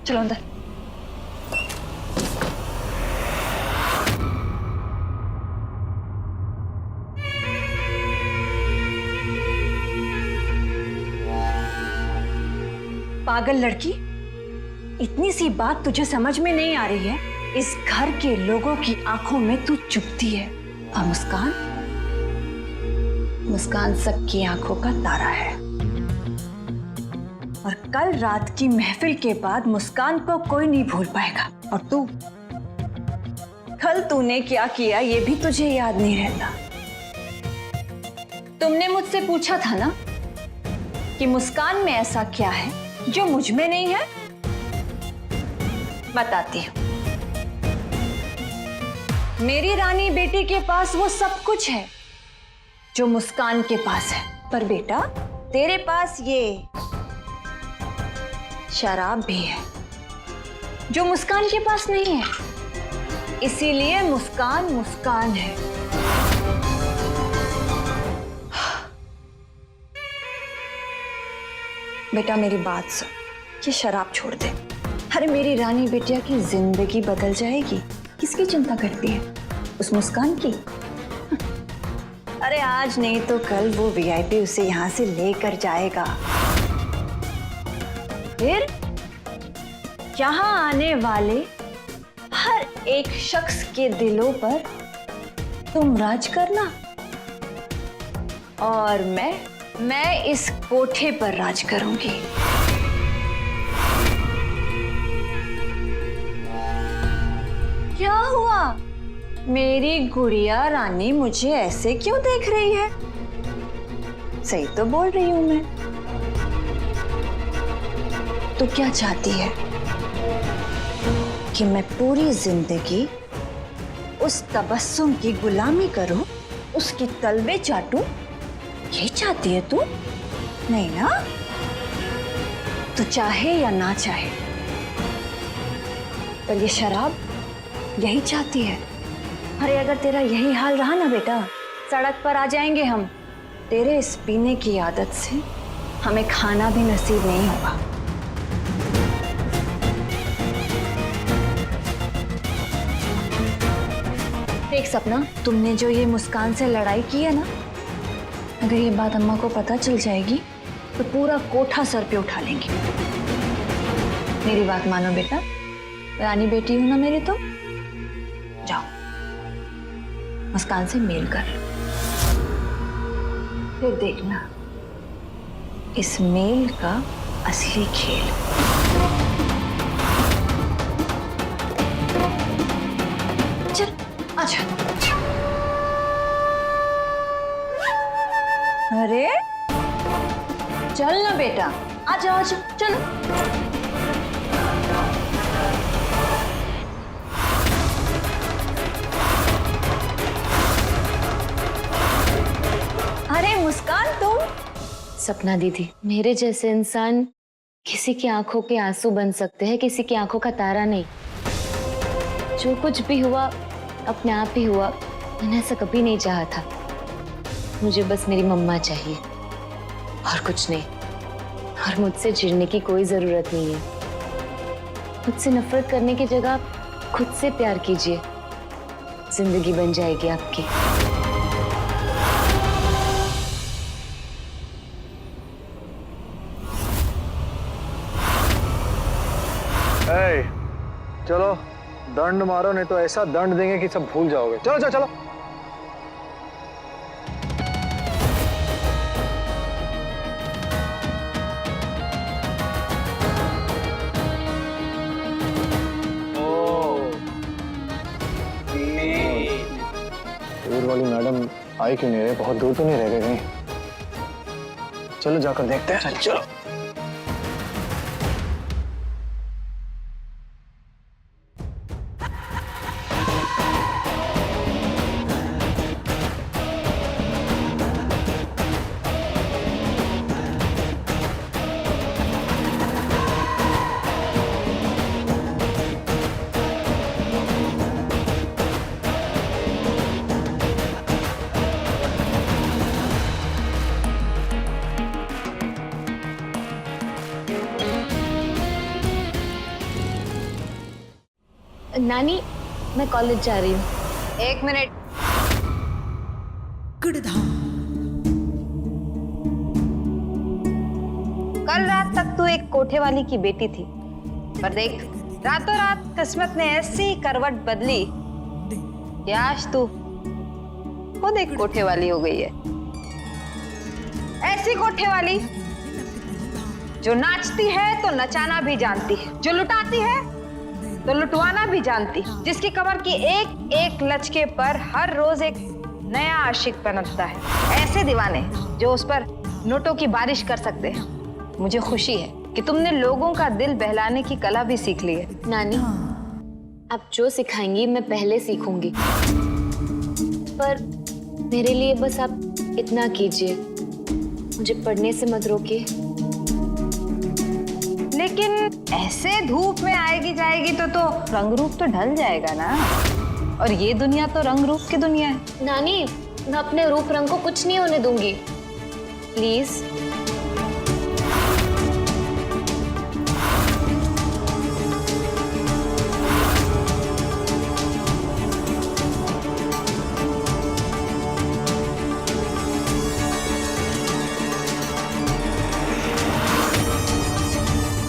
चलो अंदर। पागल लड़की, इतनी सी बात तुझे समझ में नहीं आ रही है? इस घर के लोगों की आंखों में तू चुभती है। और मुस्कान, मुस्कान सबकी आंखों का तारा है। और कल रात की महफिल के बाद मुस्कान को कोई नहीं भूल पाएगा। और तू, कल तूने क्या किया ये भी तुझे याद नहीं रहता। तुमने मुझसे पूछा था ना कि मुस्कान में ऐसा क्या है जो मुझ में नहीं है। बताती हूं। मेरी रानी बेटी के पास वो सब कुछ है जो मुस्कान के पास है, पर बेटा तेरे पास ये शराब भी है जो मुस्कान के पास नहीं है। इसीलिए मुस्कान मुस्कान है। बेटा मेरी बात सुन, ये शराब छोड़ दे। अरे मेरी रानी बेटिया की जिंदगी बदल जाएगी। किसकी चिंता करती है? उस मुस्कान की। अरे आज नहीं तो कल वो वीआईपी उसे यहां से लेकर जाएगा। फिर यहां आने वाले हर एक शख्स के दिलों पर तुम राज करना, और मैं इस कोठे पर राज करूंगी। क्या हुआ? मेरी गुड़िया रानी मुझे ऐसे क्यों देख रही है? सही तो बोल रही हूं मैं। तो क्या चाहती है कि मैं पूरी जिंदगी उस तबस्सुम की गुलामी करूं, उसकी तलवे चाटूं? ये चाहती है तू? नहीं ना? तो चाहे या ना चाहे, पर ये शराब यही चाहती है। अरे अगर तेरा यही हाल रहा ना बेटा, सड़क पर आ जाएंगे हम। तेरे इस पीने की आदत से हमें खाना भी नसीब नहीं होगा। देख सपना, तुमने जो ये मुस्कान से लड़ाई की है ना, अगर ये बात अम्मा को पता चल जाएगी तो पूरा कोठा सर पे उठा लेंगी। मेरी बात मानो बेटा, रानी बेटी हूं ना मेरी, तो जाओ मुस्कान से मेल कर, फिर देखना इस मेल का असली खेल। चल आजा। अरे चल ना बेटा, आजा आजा, चलो। अरे मुस्कान तुम। सपना दीदी, मेरे जैसे इंसान किसी की आंखों के आंसू बन सकते हैं, किसी की आंखों का तारा नहीं। जो कुछ भी हुआ अपने आप ही हुआ। मैंने ऐसा कभी नहीं चाहा था। मुझे बस मेरी मम्मा चाहिए और कुछ नहीं। और मुझसे चिढ़ने की कोई जरूरत नहीं है। मुझसे नफरत करने की जगह खुद से प्यार कीजिए, जिंदगी बन जाएगी आपकी। चलो दंड मारो, नहीं तो ऐसा दंड देंगे कि सब भूल जाओगे। चलो चलो चलो। दूर वाली मैडम आई क्यों नहीं रहे? बहुत दूर तो नहीं रह गए कहीं? चलो जाकर देखते हैं। चलो। नानी, मैं कॉलेज जा रही हूँ। 1 मिनट। कल रात तक तू एक कोठे वाली की बेटी थी, पर देख रातों रात किस्मत ने ऐसी करवट बदली कि आज तू खुद एक कोठे वाली हो गई है। ऐसी कोठे वाली जो नाचती है तो नचाना भी जानती है, जो लुटाती है तो लुटवाना भी जानती, जिसकी कमर की एक एक लचके पर हर रोज एक नया आशिक पनपता है। ऐसे दीवाने जो उस पर नोटों की बारिश कर सकते हैं। मुझे खुशी है कि तुमने लोगों का दिल बहलाने की कला भी सीख ली है। नानी, आप जो सिखाएंगी मैं पहले सीखूंगी, पर मेरे लिए बस आप इतना कीजिए, मुझे पढ़ने से मत रोकिए। लेकिन ऐसे धूप में आएगी जाएगी तो रंग रूप तो ढल जाएगा ना, और ये दुनिया तो रंग रूप की दुनिया है। नानी, मैं अपने रूप रंग को कुछ नहीं होने दूंगी, प्लीज।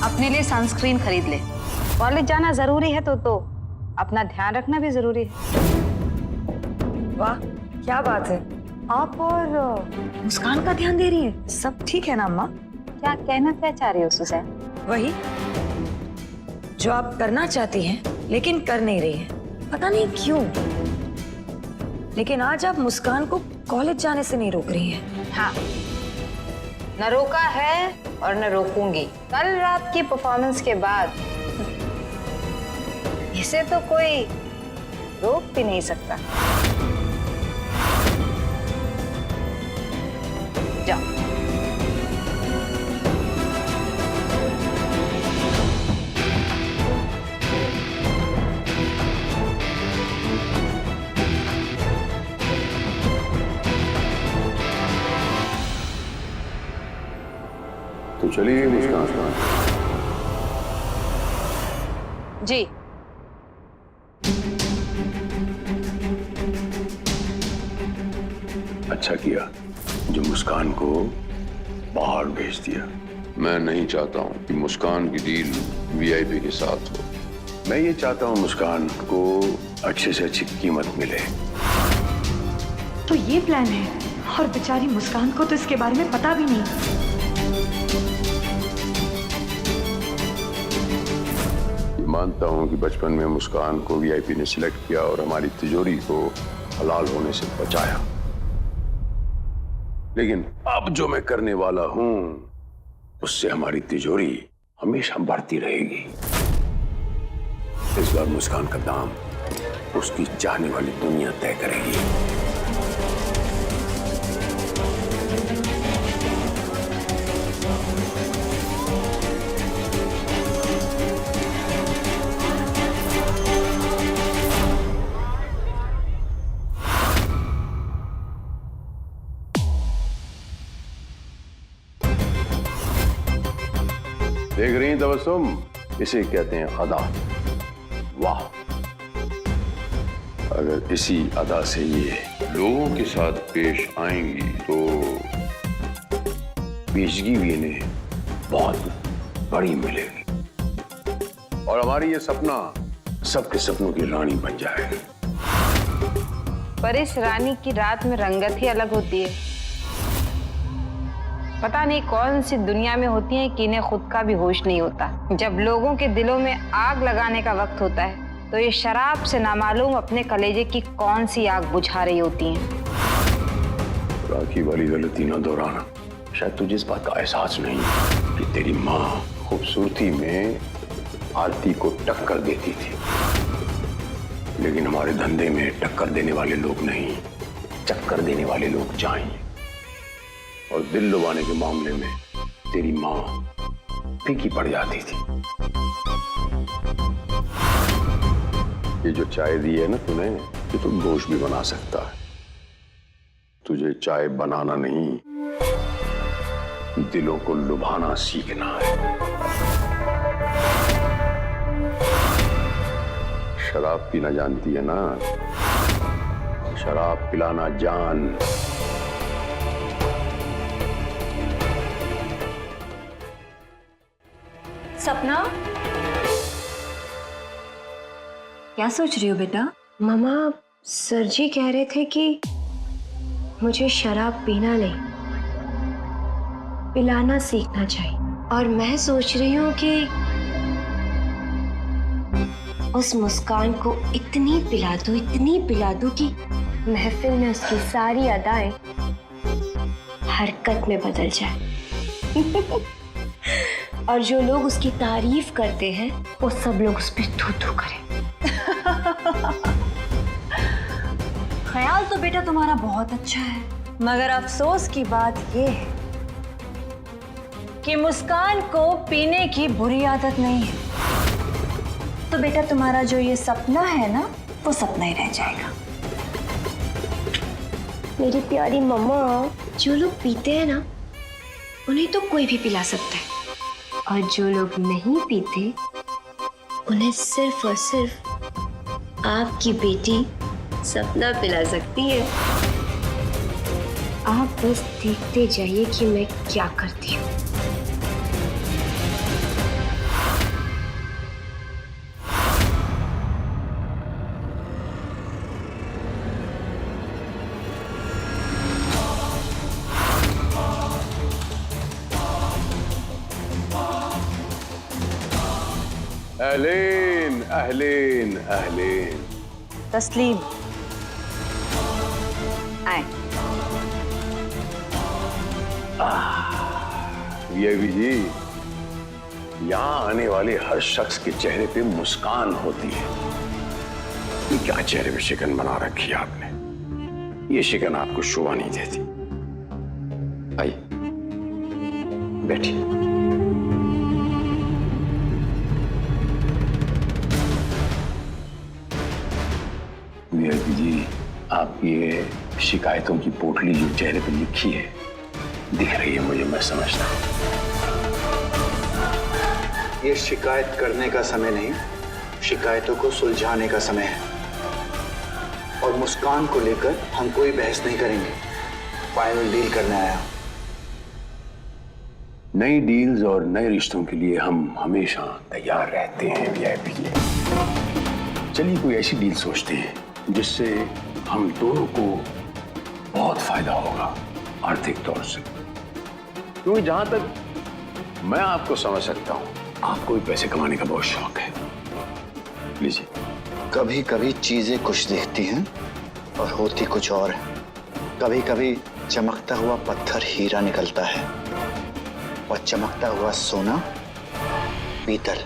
अपने लिए सनस्क्रीन खरीद ले। कॉलेज जाना जरूरी है तो अपना ध्यान रखना भी जरूरी है। वाह, क्या बात है, आप और मुस्कान का ध्यान दे रही है। सब ठीक है ना अम्मा? क्या कहना क्या चाह रही हो सुसैन? वही जो आप करना चाहती हैं लेकिन कर नहीं रही हैं, पता नहीं क्यों। लेकिन आज आप मुस्कान को कॉलेज जाने से नहीं रोक रही हैं। हाँ, न रोका है और न रोकूंगी। कल रात की परफॉर्मेंस के बाद इसे तो कोई रोक भी नहीं सकता। जाओ। तो चली गई मुस्कान? जी। अच्छा किया जो मुस्कान को बाहर भेज दिया। मैं नहीं चाहता हूं कि मुस्कान की डील वीआईपी के साथ हो। मैं ये चाहता हूं मुस्कान को अच्छे से अच्छी कीमत मिले। तो ये प्लान है, और बेचारी मुस्कान को तो इसके बारे में पता भी नहीं। मानता हूं कि बचपन में मुस्कान को वीआईपी ने सिलेक्ट किया और हमारी तिजोरी को हलाल होने से बचाया, लेकिन अब जो मैं करने वाला हूं उससे हमारी तिजोरी हमेशा बढ़ती रहेगी। इस बार मुस्कान का दाम उसकी चाहने वाली दुनिया तय करेगी। देख रही हैं तबस्सुम, इसे कहते हैं अदा। वाह, अगर इसी अदा से ये लोगों के साथ पेश आएंगी तो पेशगी भी इन्हें बहुत बड़ी मिलेगी और हमारी ये सपना सबके सपनों की रानी बन जाएगी। पर इस रानी की रात में रंगत ही अलग होती है। पता नहीं कौन सी दुनिया में होती है कि इन्हें खुद का भी होश नहीं होता। जब लोगों के दिलों में आग लगाने का वक्त होता है तो ये शराब से नामालूम अपने कलेजे की कौन सी आग बुझा रही होती हैं। राखी वाली गलती न दोहराना। शायद तुझे इस बात का एहसास नहीं कि तेरी माँ खूबसूरती में आरती को टक्कर देती थी, लेकिन हमारे धंधे में टक्कर देने वाले लोग नहीं, चक्कर देने वाले लोग चाहिए। और दिल लुभाने के मामले में तेरी माँ फीकी पड़ जाती थी। ये जो चाय दी है ना तूने, ये तो गोश्त भी बना सकता है। तुझे चाय बनाना नहीं, दिलों को लुभाना सीखना है। शराब पीना जानती है ना, शराब पिलाना जान। सपना, क्या सोच रही हो बेटा? मामा, सर जी कह रहे थे कि मुझे शराब पीना नहीं, पिलाना सीखना चाहिए। और मैं सोच रही हूँ कि उस मुस्कान को इतनी पिला दूं कि महफिल में उसकी सारी अदाएं हरकत में बदल जाए। और जो लोग उसकी तारीफ करते हैं वो सब लोग उस पर थू-थू करें। ख्याल तो बेटा तुम्हारा बहुत अच्छा है, मगर अफसोस की बात ये है कि मुस्कान को पीने की बुरी आदत नहीं है। तो बेटा तुम्हारा जो ये सपना है ना, वो सपना ही रह जाएगा। मेरी प्यारी मम्मा, जो लोग पीते हैं ना, उन्हें तो कोई भी पिला सकता है, और जो लोग नहीं पीते उन्हें सिर्फ और सिर्फ आपकी बेटी सपना पिला सकती है। आप बस देखते जाइए कि मैं क्या करती हूँ। अहलेन अहलेन अहलेन। तस्लीम, आए। वीआईपी जी, यहाँ आने वाले हर शख्स के चेहरे पे मुस्कान होती है। ये क्या चेहरे पे शिकन बना रखी है आपने? ये शिकन आपको शोभा नहीं देती। आइए बैठिए। वीआईपी जी, आप ये शिकायतों की पोटली जो चेहरे पे लिखी है दिख रही है मुझे, मैं समझता हूँ। ये शिकायत करने का समय नहीं, शिकायतों को सुलझाने का समय है। और मुस्कान को लेकर हम कोई बहस नहीं करेंगे, फाइनल डील करने आया। नई डील्स और नए रिश्तों के लिए हम हमेशा तैयार रहते हैं वीआईपी जी। चलिए कोई ऐसी डील सोचते हैं जिससे हम दोनों को बहुत फायदा होगा आर्थिक तौर से। क्योंकि जहां तक मैं आपको समझ सकता हूं, आपको भी पैसे कमाने का बहुत शौक है। लीजिए। कभी कभी चीजें कुछ दिखती हैं और होती कुछ और है। कभी कभी चमकता हुआ पत्थर हीरा निकलता है और चमकता हुआ सोना पीतल।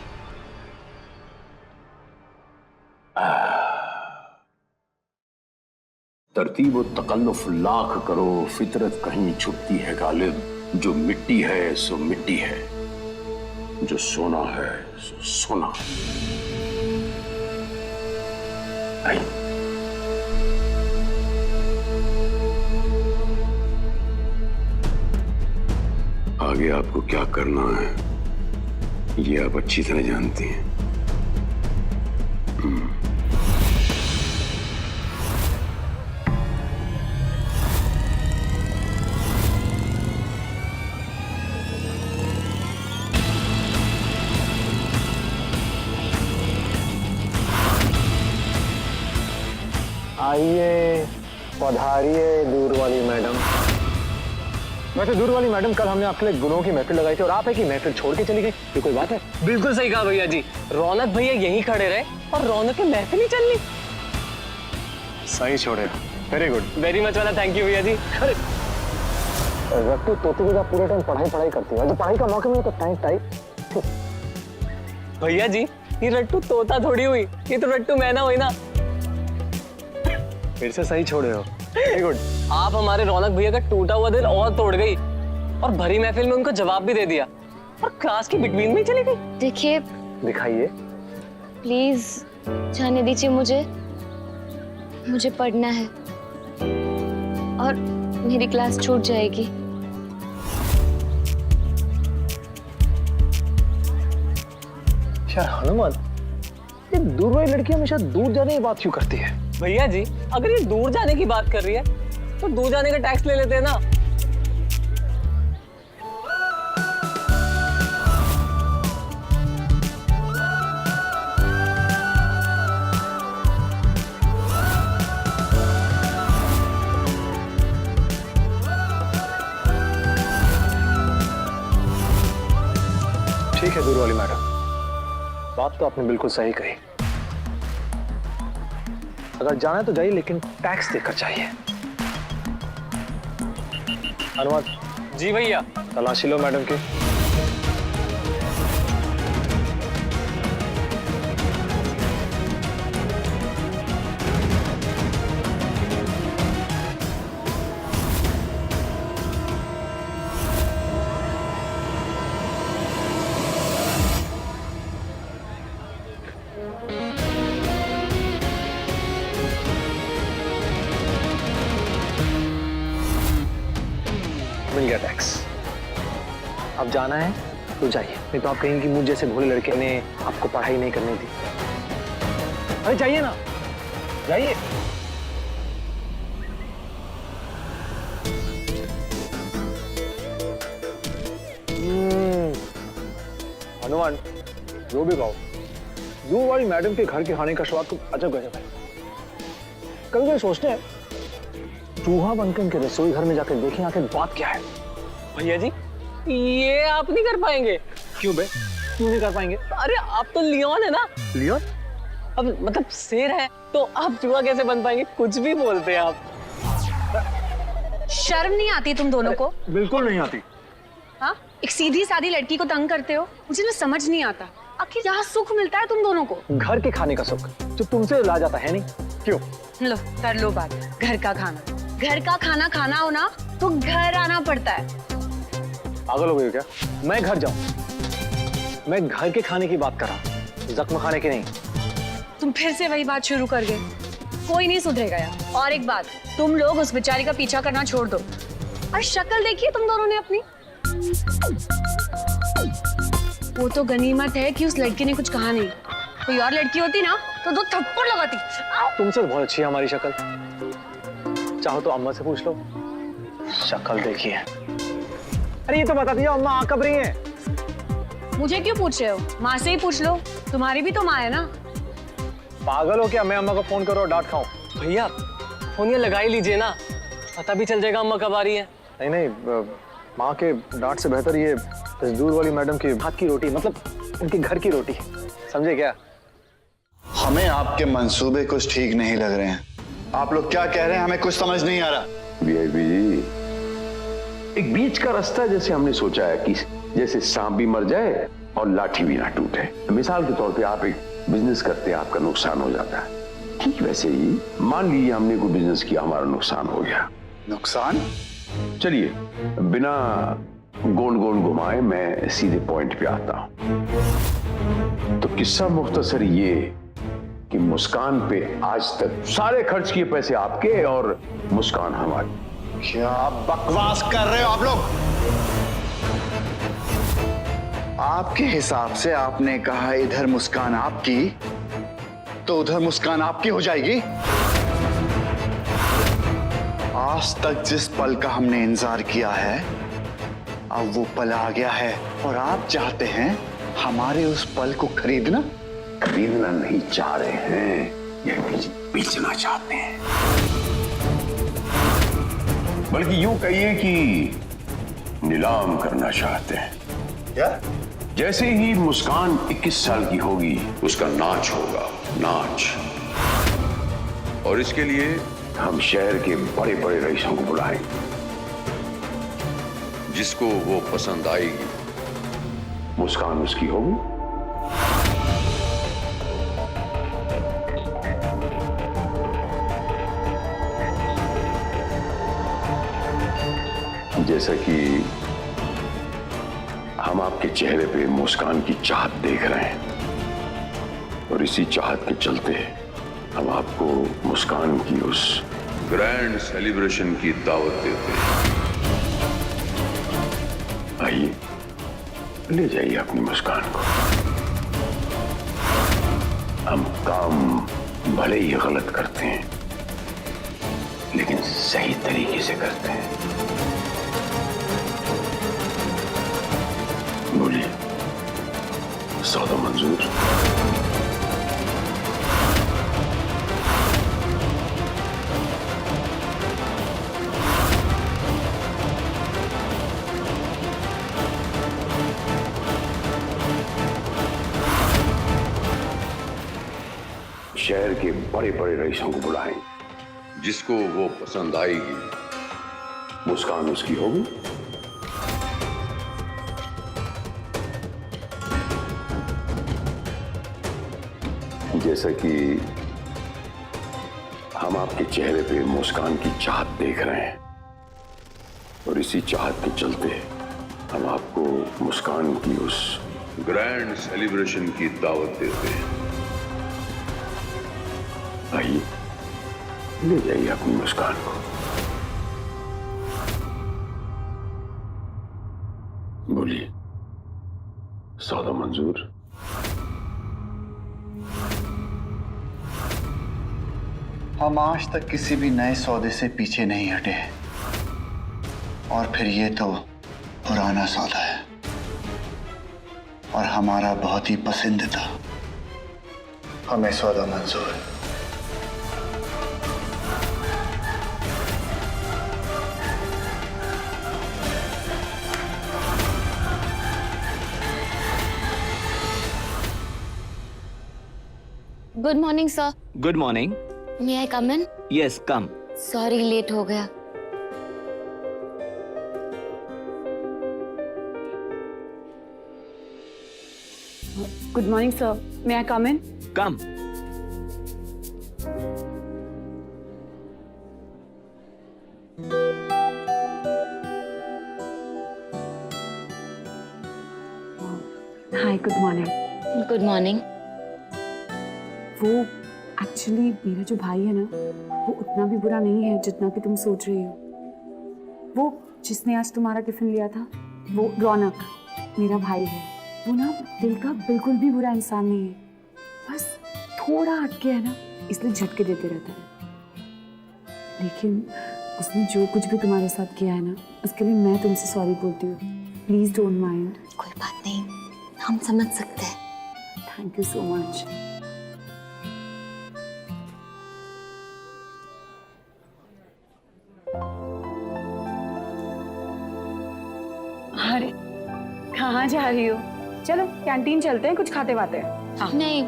तरतीब और तकल्लुफ लाख करो, फितरत कहीं छुपती है गालिब। जो मिट्टी है सो मिट्टी है, जो सोना है सो सोना। आइए। आगे आपको क्या करना है ये आप अच्छी तरह जानती हैं। आइए, पधारिए दूर वाली मैडम। वैसे दूर वाली मैडम, कल हमने आपके लिए गुणों की महफिल लगाई थी और आप है कि महफिल छोड़ के चली गई। ये कोई बात है? बिल्कुल सही कहा भैया जी। रौनक भैया यहीं खड़े रहे और रौनक की महफिल ही चल ली। सही छोड़े, वेरी गुड। वेरी मच वाला थैंक यू भैया जी। अरे रट्टू तोते का पूरे टाइम पढ़ाई करती है, जब पढ़ाई का मौका मिले तो टाइम भैया जी, ये रट्टू तोता थोड़ी हुई, ये तो रट्टू मैना हुई ना। फिर से सही छोड़े हो, वेरी गुड। आप हमारे रौनक भैया का टूटा हुआ दिल और तोड़ गई और भरी महफिल में उनको जवाब भी दे दिया और क्लास के बिटवीन में ही चली गई। देखिए, दिखाइए। प्लीज जाने दीजिए मुझे पढ़ना है और मेरी क्लास छूट जाएगी। यार हनुमान, ये दूर वाली लड़की हमेशा दूर जाने की बात क्यों करती है? भैया जी, अगर ये दूर जाने की बात कर रही है तो दूर जाने का टैक्स ले लेते हैं ना। ठीक है दूर वाली मैडम, बात तो आपने बिल्कुल सही कही। अगर जाना है तो जाइए, लेकिन टैक्स देकर चाहिए। अनुवाद जी भैया। तलाशी लो मैडम की। मिल गया टैक्स। अब जाना है तो जाइए, नहीं तो आप कहेंगे कि मुझ जैसे भोले लड़के ने आपको पढ़ाई नहीं करनी थी। अरे जाइए ना, जाइए। हनुमान, जो भी कहो, दूर वाली मैडम के घर के खाने का स्वाद तो अजब गजब है। कभी कभी सोचते हैं चूहा बनकर उनके रसोई घर में जाकर देखें आखिर बात क्या है। भैया जी, ये आप नहीं कर पाएंगे। क्यों बे, क्यों नहीं कर पाएंगे? अरे आप तो लियोन है ना। लियोन? अब मतलब शेर है तो आप चूहा कैसे बन पाएंगे? कुछ भी बोलते हैं आप। शर्म नहीं आती तुम दोनों को? बिल्कुल नहीं आती। हाँ, एक सीधी सादी लड़की को तंग करते हो, मुझे ना समझ नहीं आता। आखिर यहाँ सुख मिलता है तुम दोनों को? घर के खाने का सुख जो तुमसे ला जाता है नहीं, क्यों? लो कर लो बात। घर का खाना खाना हो ना तो घर आना पड़ता है। पागल हो गई हो क्या? मैं घर जाऊं? मैं घर के खाने की बात कर रहा हूं, जख्म खाने की नहीं। तुम फिर से वही बात शुरू कर गए। कोई नहीं सुधरेगा यार। और एक बात, तुम लोग उस बेचारी का पीछा करना छोड़ दो। और शक्ल देखिए तुम दोनों ने अपनी। वो तो गनीमत है कि उस लड़की ने कुछ कहा नहीं। कोई और लड़की होती ना तो 2 थप्पड़ लगाती। तुमसे बहुत अच्छी है हमारी शक्ल, चाहो तो अम्मा से पूछ लो। शक्ल देखी है। अरे ये तो बता दिया अम्मा आ कब रही हैं? मुझे क्यों पूछ रहे हो? माँ से ही पूछ लो, तुम्हारी भी तो माँ है ना। पागल हो क्या? मैं अम्मा को फोन करो और डांट खाऊं? भैया फोन ये लगा ही लीजिए ना, पता भी चल जाएगा अम्मा कब आ रही है। नहीं नहीं, माँ के डांट से बेहतर ये इस दूर वाली मैडम की हाथ की रोटी, मतलब उनके घर की रोटी, समझे क्या? हमें आपके मंसूबे कुछ ठीक नहीं लग रहे हैं। आप लोग क्या कह रहे हैं हमें कुछ समझ नहीं आ रहा। वीआईपी जी, एक बीच का रास्ता जैसे हमने सोचा है कि जैसे सांप भी मर जाए और लाठी भी ना टूटे। मिसाल के तौर पे आप एक बिजनेस करते हैं, आपका नुकसान हो जाता है, ठीक वैसे ही मान लीजिए हमने कोई बिजनेस किया, हमारा नुकसान हो गया। नुकसान? चलिए बिना गोल गोल घुमाए मैं सीधे पॉइंट पे आता हूं। तो किस्सा मुख्तसर ये कि मुस्कान पे आज तक सारे खर्च किए पैसे आपके और मुस्कान हमारी। क्या बकवास कर रहे हो आप लोग? आपके हिसाब से आपने कहा इधर मुस्कान आपकी तो उधर मुस्कान आपकी हो जाएगी। आज तक जिस पल का हमने इंतजार किया है अब वो पल आ गया है और आप चाहते हैं हमारे उस पल को खरीदना। खरीदना नहीं चाह रहे हैं, यह बेचना चाहते हैं। बल्कि यूं कहिए कि नीलाम करना चाहते हैं। क्या? जैसे ही मुस्कान 21 साल की होगी उसका नाच होगा, नाच। और इसके लिए हम शहर के बड़े बड़े रईसों को बुलाएंगे, जिसको वो पसंद आएगी मुस्कान उसकी होगी। जैसा कि हम आपके चेहरे पे मुस्कान की चाहत देख रहे हैं और इसी चाहत के चलते हम आपको मुस्कान की उस ग्रैंड सेलिब्रेशन की दावत देते हैं। आइए ले जाइए अपनी मुस्कान को। हम काम भले ही गलत करते हैं, लेकिन सही तरीके से करते हैं। बोलिए, सौदा मंजूर? शहर के बड़े बड़े रईसों को बुलाएं, जिसको वो पसंद आएगी मुस्कान उसकी होगी। जैसा कि हम आपके चेहरे पे मुस्कान की चाहत देख रहे हैं, और इसी चाहत के चलते हम आपको मुस्कान की उस ग्रैंड सेलिब्रेशन की दावत देते हैं। आइए, ले जाइए अपनी मुस्कान को। बोलिए, सौदा मंजूर? हम आज तक किसी भी नए सौदे से पीछे नहीं हटे, और फिर ये तो पुराना सौदा है और हमारा बहुत ही पसंदीदा। हमें सौदा मंजूर है। Good morning sir. Good morning. May I come in? Yes, come. Sorry, late हो गया। Good morning sir, may I come in? Come. Hi, good morning. Good morning. वो एक्चुअली मेरा जो भाई है ना, वो उतना भी बुरा नहीं है जितना कि तुम सोच रही हो। वो जिसने आज तुम्हारा टिफिन लिया था, वो रौनक मेरा भाई है। वो ना दिल का बिल्कुल भी बुरा इंसान नहीं है, बस थोड़ा हटके है ना, इसलिए झटके देते रहता है। लेकिन उसने जो कुछ भी तुम्हारे साथ किया है ना, उसके लिए मैं तुमसे सॉरी बोलती हूँ। Please don't mind. कोई बात नहीं, हम समझ सकते हैं। Thank you so much. अरे कहाँ जा रही हो? चलो कैंटीन चलते हैं, कुछ खाते बाते हैं। हाँ। नहीं,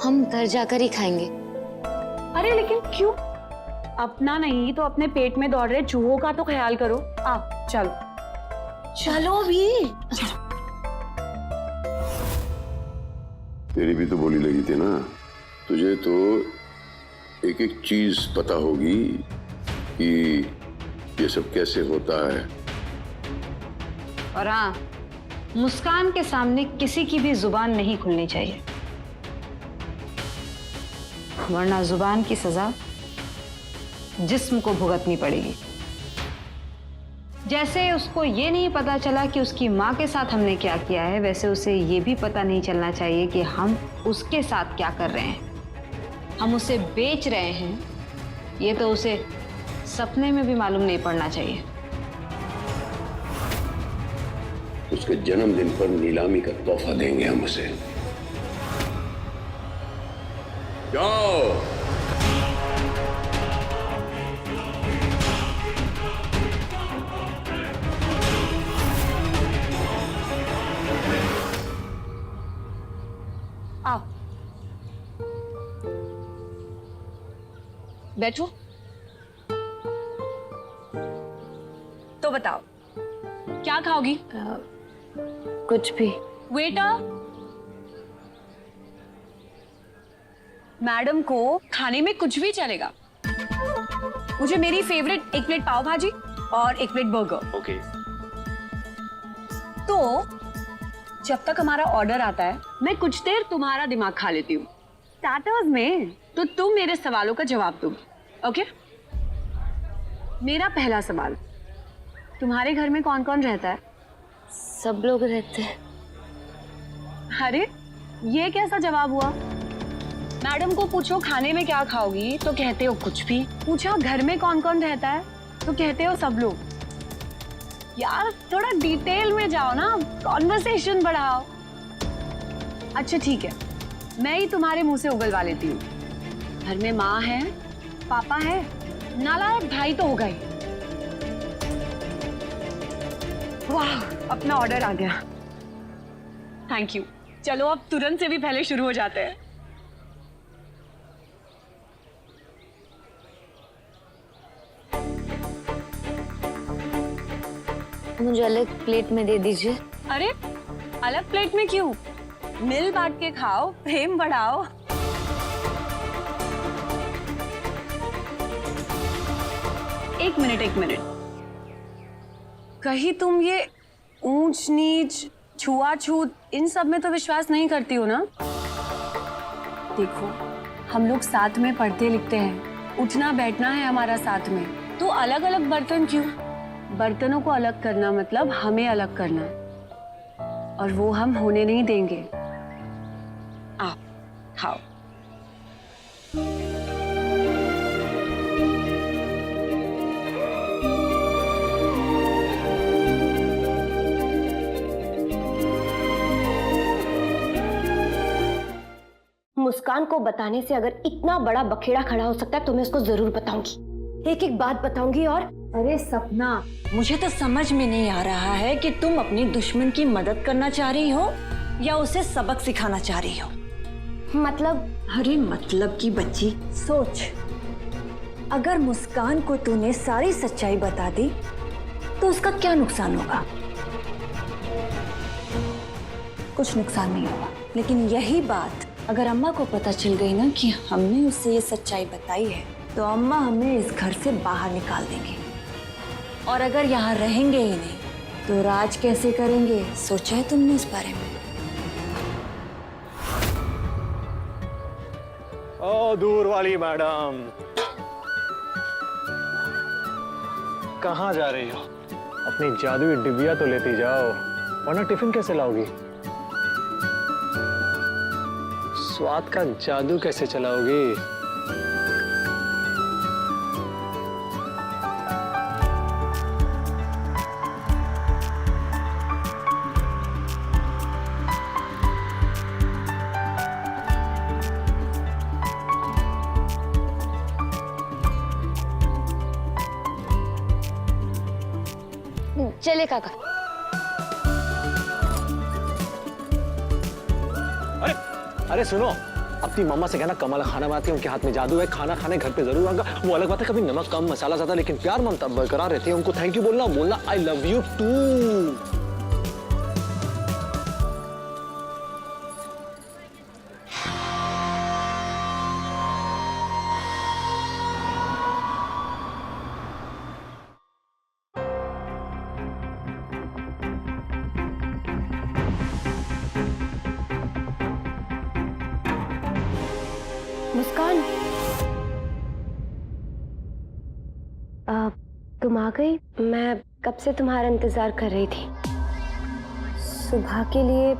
हम घर जाकर ही खाएंगे। अरे लेकिन क्यों? अपना नहीं तो अपने पेट में दौड़ रहे चूहों का तो ख्याल करो। चलो चलो भी। तेरी भी तो बोली लगी थी ना, तुझे तो एक एक चीज पता होगी कि ये सब कैसे होता है। और हाँ, मुस्कान के सामने किसी की भी जुबान नहीं खुलनी चाहिए, वरना जुबान की सजा जिस्म को भुगतनी पड़ेगी। जैसे उसको ये नहीं पता चला कि उसकी माँ के साथ हमने क्या किया है, वैसे उसे ये भी पता नहीं चलना चाहिए कि हम उसके साथ क्या कर रहे हैं। हम उसे बेच रहे हैं, ये तो उसे सपने में भी मालूम नहीं पड़ना चाहिए। उसके जन्मदिन पर नीलामी का तोहफा देंगे हम उसे। जाओ। आओ, बैठो। तो बताओ, क्या खाओगी? कुछ भी। वेटर, मैडम को खाने में कुछ भी चलेगा। मुझे मेरी फेवरेट एक प्लेट पाव भाजी और एक प्लेट बर्गर। ओके। तो जब तक हमारा ऑर्डर आता है, मैं कुछ देर तुम्हारा दिमाग खा लेती हूँ। स्टार्टर्स में तो तुम मेरे सवालों का जवाब दोगे। ओके? मेरा पहला सवाल, तुम्हारे घर में कौन कौन रहता है? सब लोग रहते हैं। अरे ये कैसा जवाब हुआ? मैडम को पूछो खाने में क्या खाओगी तो कहते हो कुछ भी। पूछा घर में कौन कौन रहता है तो कहते हो सब लोग। यार थोड़ा डिटेल में जाओ ना, कॉन्वर्सेशन बढ़ाओ। अच्छा ठीक है, मैं ही तुम्हारे मुंह से उगलवा लेती हूँ। घर में माँ है, पापा है, नालायक भाई तो होगा ही। वाह, अपना ऑर्डर आ गया। Thank you. चलो अब तुरंत से भी पहले शुरू हो जाते हैं। मुझे अलग प्लेट में दे दीजिए। अरे अलग प्लेट में क्यों? मिल बांट के खाओ, प्रेम बढ़ाओ। एक मिनट, कहीं तुम ये ऊंच नीच, छुआछूत इन सब में तो विश्वास नहीं करती हो ना? देखो, हम लोग साथ में पढ़ते लिखते हैं, उठना बैठना है हमारा साथ में, तो अलग अलग बर्तन क्यों? बर्तनों को अलग करना मतलब हमें अलग करना, और वो हम होने नहीं देंगे। आप खाओ। मुस्कान को बताने से अगर इतना बड़ा बखेड़ा खड़ा हो सकता है तो मैं उसको जरूर बताऊंगी, एक एक बात बताऊंगी। और अरे सपना, मुझे तो समझ में नहीं आ रहा है कि तुम अपनी दुश्मन की मदद करना चाह रही हो या उसे सबक सिखाना चाह रही हो। मतलब? अरे मतलब की बच्ची, सोच, अगर मुस्कान को तूने सारी सच्चाई बता दी तो उसका क्या नुकसान होगा? कुछ नुकसान नहीं होगा, लेकिन यही बात अगर अम्मा को पता चल गई ना कि हमने उससे ये सच्चाई बताई है तो अम्मा हमें इस घर से बाहर निकाल देंगे, और अगर यहाँ रहेंगे ही नहीं तो राज कैसे करेंगे? सोचा है तुमने इस बारे में? ओ दूर वाली मैडम, कहाँ जा रही हो? अपनी जादुई डिबिया तो लेती जाओ, वरना टिफिन कैसे लाओगी? स्वाद का जादू कैसे चलाओगी? चले काका। अरे अरे सुनो, अपनी मम्मा से कहना कमला खाना बनाती है, उनके हाथ में जादू है, खाना खाने घर पे जरूर आऊंगा। वो अलग बात है कभी नमक कम मसाला ज्यादा, लेकिन प्यार ममता बरकरार रहती है। उनको थैंक यू बोलना आई लव यू टू। मुस्कान, तुम आ गई? मैं कब से तुम्हारा इंतजार कर रही थी। सुबह के लिए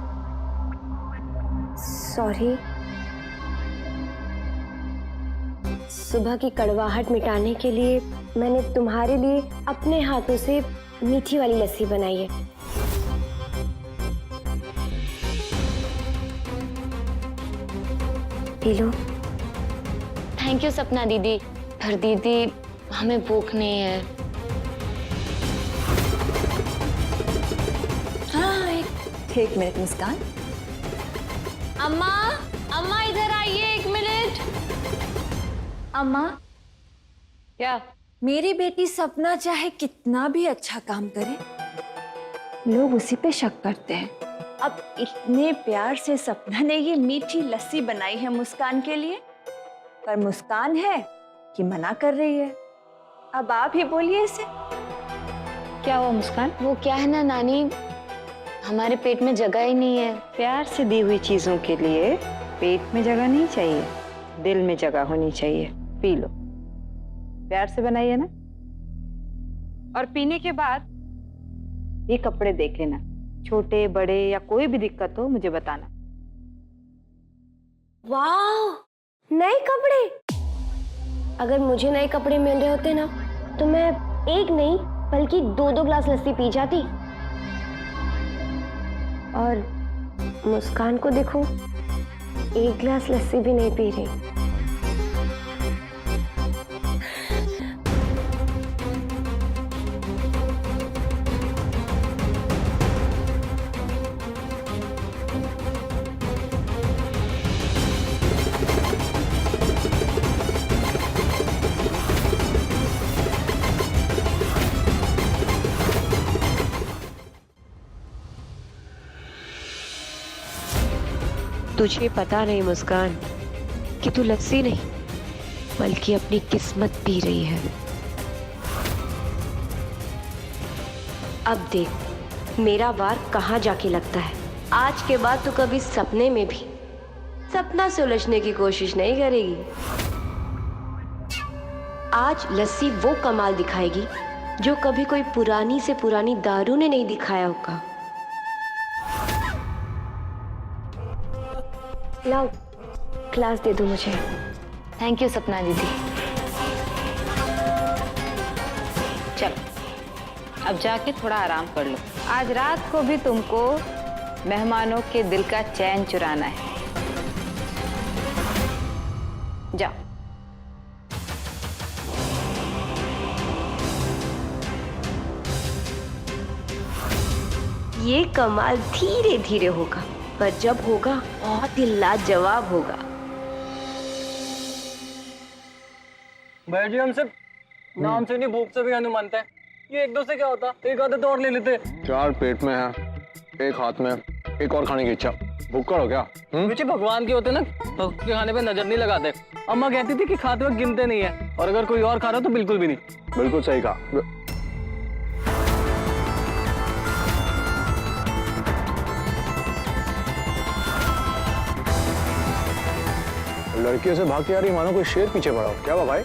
सॉरी। सुबह की कड़वाहट मिटाने के लिए मैंने तुम्हारे लिए अपने हाथों से मीठी वाली लस्सी बनाई है। P low. थैंक यू सपना दीदी। पर दीदी, हमें भूख नहीं है। हाँ, एक मिनट मुस्कान। अम्मा, अम्मा इधर आइए, एक मिनट। अम्मा, क्या? मेरी बेटी सपना चाहे कितना भी अच्छा काम करे, लोग उसी पे शक करते हैं। अब इतने प्यार से सपना ने ये मीठी लस्सी बनाई है मुस्कान के लिए, पर मुस्कान है कि मना कर रही है। अब आप ही बोलिए इसे, क्या हुआ मुस्कान? वो क्या है ना नानी, हमारे पेट में जगह ही नहीं है। प्यार से दी हुई चीजों के लिए पेट में जगह नहीं चाहिए, दिल में जगह होनी चाहिए। पी लो, प्यार से बनाई है ना। और पीने के बाद ये कपड़े देख लेना, छोटे बड़े या कोई भी दिक्कत हो मुझे बताना। वाह, नए कपड़े? अगर मुझे नए कपड़े मिल रहे होते ना तो मैं एक नहीं बल्कि 2-2 ग्लास लस्सी पी जाती। और मुस्कान को देखो, 1 ग्लास लस्सी भी नहीं पी रही। तुझे पता नहीं मुस्कान कि तू लस्सी नहीं बल्कि अपनी किस्मत पी रही है। अब देख मेरा वार कहाँ जाके लगता है। आज के बाद तू कभी सपने में भी सपना सुलझने की कोशिश नहीं करेगी। आज लस्सी वो कमाल दिखाएगी जो कभी कोई पुरानी से पुरानी दारू ने नहीं दिखाया होगा। लाओ क्लास दे दो मुझे। थैंक यू सपना दीदी। चलो अब जाके थोड़ा आराम कर लो। आज रात को भी तुमको मेहमानों के दिल का चैन चुराना है। जाओ। ये कमाल धीरे धीरे होगा पर जब होगा बहुत ही लाजवाब होगा। भैया जी हम सिर्फ नाम से नहीं भूख से भी हनुमानते हैं। ये एक दो से क्या होता, एक आधा तो और ले लेते। 4 पेट में है, 1 हाथ में, एक और खाने की इच्छा। भूखड़ हो क्या? जी भगवान के होते ना, भक्त के खाने पे नजर नहीं लगाते। अम्मा कहती थी कि खाते वक्त गिनते नहीं है, और अगर कोई और खा रहा तो बिल्कुल भी नहीं। बिल्कुल सही कहा। लड़कियों से भाग के आ रही मानो कोई शेर पीछे पड़ा हो। क्या हुआ भाई?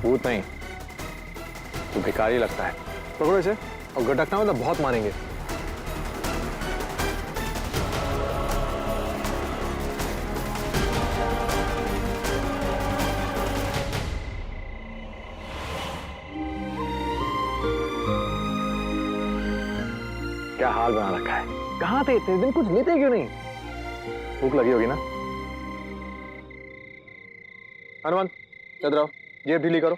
भूत नहीं, तो भिखारी लगता है। पकड़ो इसे और गटकना मतलब बहुत मारेंगे। क्या हाल बना रखा है? कहाँ थे इतने दिन, कुछ लेते क्यों नहीं? भूख लगी होगी ना? हनुमान इधर आओ, जेब ढीली करो।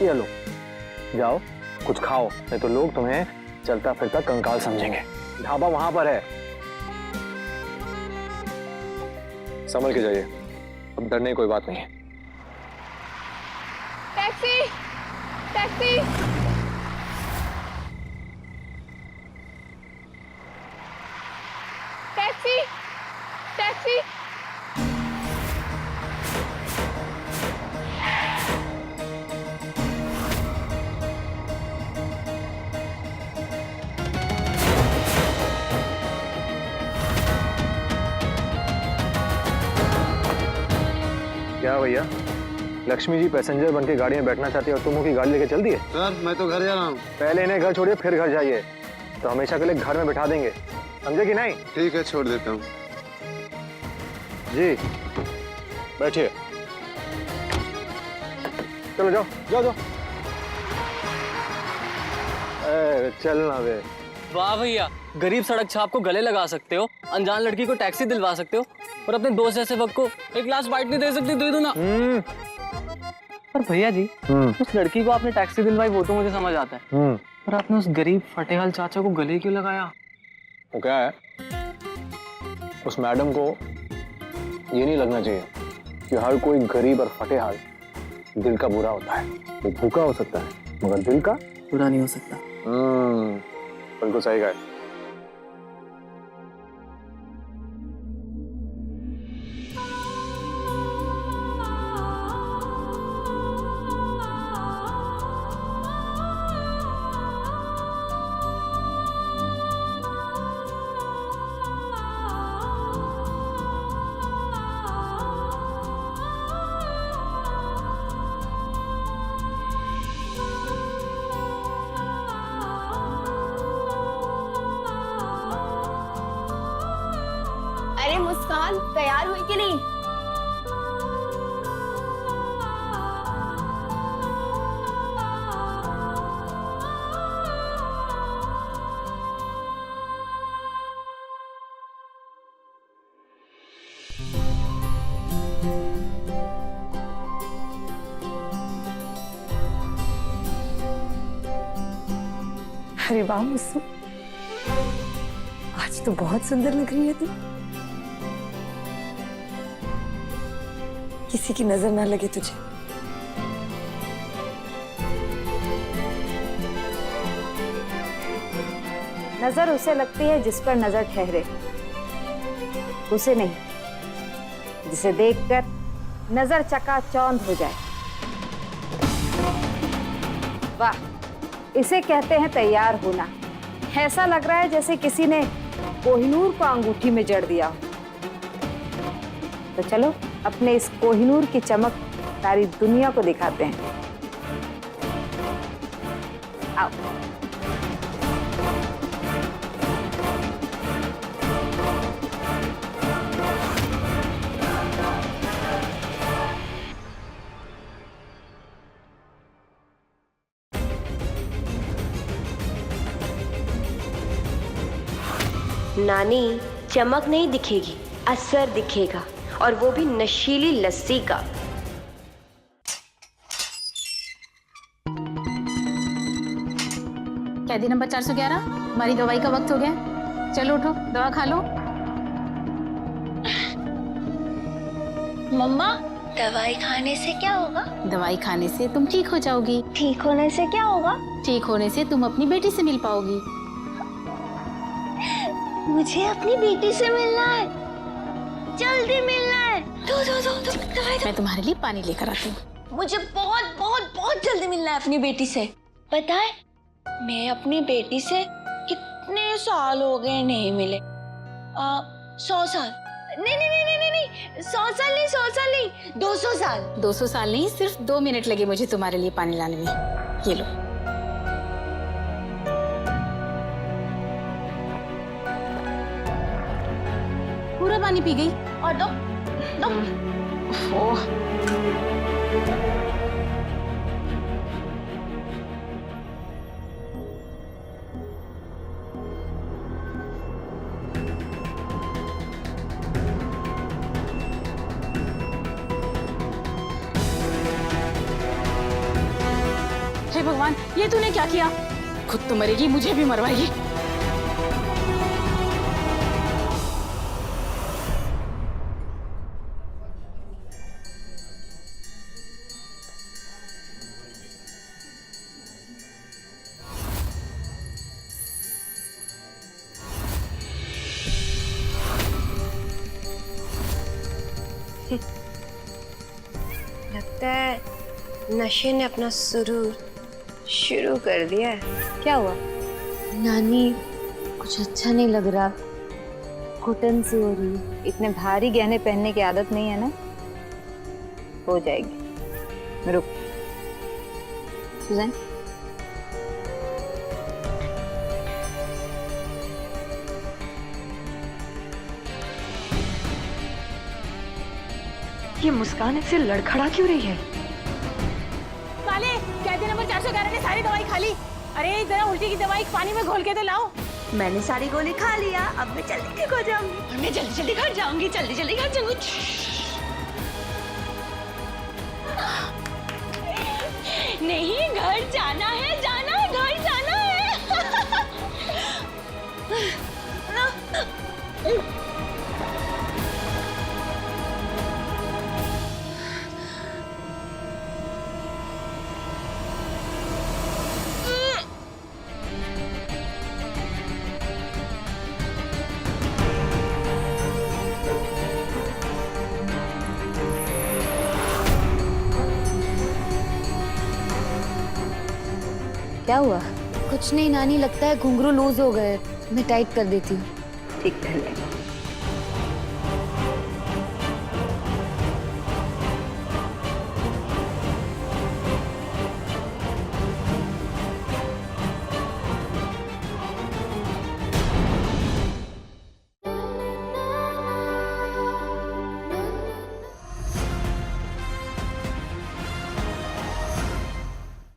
ये लो, जाओ कुछ खाओ, नहीं तो लोग तुम्हें चलता फिरता कंकाल समझेंगे। ढाबा वहां पर है, संभल के जाइए। अब डरने की कोई बात नहीं है। Taxi taxi. Taxi taxi. क्या भैया, लक्ष्मी जी पैसेंजर बन के गाड़ी में बैठना चाहती है और तुम की गाड़ी लेके चल दिए? सर मैं तो घर जा रहा हूँ। पहले इन्हें घर छोड़िए फिर घर जाइए, तो हमेशा के लिए घर में बिठा देंगे, समझे कि नहीं? ठीक है छोड़ देता हूँ। जी बैठिए, चलो जाओ जाओ जाओ। चलना बे। वाह भैया, गरीब सड़क छाप को गले लगा सकते हो, अनजान लड़की को टैक्सी दिलवा सकते हो, और अपने दोस्त जैसे वक्त को एक ग्लास बाइट नहीं दे सकते? दे दो ना। पर भैया जी, उस लड़की को आपने टैक्सी दिलवाई वो तो मुझे समझ आता है, पर आपने उस गरीब फटेहाल चाचा को गले क्यों लगाया? वो क्या है, उस मैडम को ये नहीं लगना चाहिए कि हर कोई गरीब और फटेहाल दिल का बुरा होता है। वो भूखा हो सकता है मगर दिल का बुरा नहीं हो सकता। बिल्कुल सही कहा। मुस्कान तैयार हुई कि नहीं? अरे वाह मुस्सू, आज तो बहुत सुंदर लग रही है तू। किसी की नजर ना लगे तुझे। नजर उसे लगती है जिस पर नजर ठहरे, उसे नहीं जिसे देखकर नजर चकाचौंध हो जाए। वाह, इसे कहते हैं तैयार होना। ऐसा लग रहा है जैसे किसी ने कोहिनूर को अंगूठी में जड़ दिया हो। तो चलो अपने इस कोहिनूर की चमक सारी दुनिया को दिखाते हैं। आओ। नानी, चमक नहीं दिखेगी, असर दिखेगा, और वो भी नशीली लस्सी का। कैदी नंबर 411, हमारी दवाई का वक्त हो गया। चलो उठो, दवा खा लो। मम्मा, दवाई खाने से क्या होगा? दवाई खाने से तुम ठीक हो जाओगी। ठीक होने से क्या होगा? ठीक होने से तुम अपनी बेटी से मिल पाओगी। मुझे अपनी बेटी से मिलना है, जल्दी मिलना है। दो दवाई दो। मैं तुम्हारे लिए पानी लेकर आती हूँ। मुझे बहुत बहुत बहुत जल्दी मिलना है अपनी बेटी से। पता है, मैं अपनी बेटी से कितने साल हो गए नहीं मिले। 100 साल। नहीं, 100 साल नहीं, 100 साल नहीं, 200 साल। 200 साल नहीं, सिर्फ 2 मिनट लगे मुझे तुम्हारे लिए पानी लाने में। ये लो। पूरा पानी पी गई। और दो। ओह, हे भगवान, ये तूने क्या किया? खुद तो मरेगी, मुझे भी मरवाएगी। लगता है नशे ने अपना सुरूर शुरू कर दिया है। क्या हुआ? नानी, कुछ अच्छा नहीं लग रहा, घुटन सी हो रही है। इतने भारी गहने पहनने की आदत नहीं है ना, हो जाएगी। रुक सुजैन, ये मुस्कान इससे लड़खड़ा क्यों रही है? साले, कैदी नंबर 411 ने सारी दवाई खा ली। अरे जरा उल्टी की दवाई पानी में घोल के तो लाओ। मैंने सारी गोली खा लिया, अब मैं जल्दी ठीक हो जाऊंगी। और मैं जल्दी जल्दी घर जाऊंगी, जल्दी जल्दी घर जाऊंगी। नहीं, घर जाना है, जाना है, घर जाना है। क्या हुआ? कुछ नहीं नानी, लगता है घुंघरू लूज हो गए। मैं टाइट कर देती हूँ। ठीक है।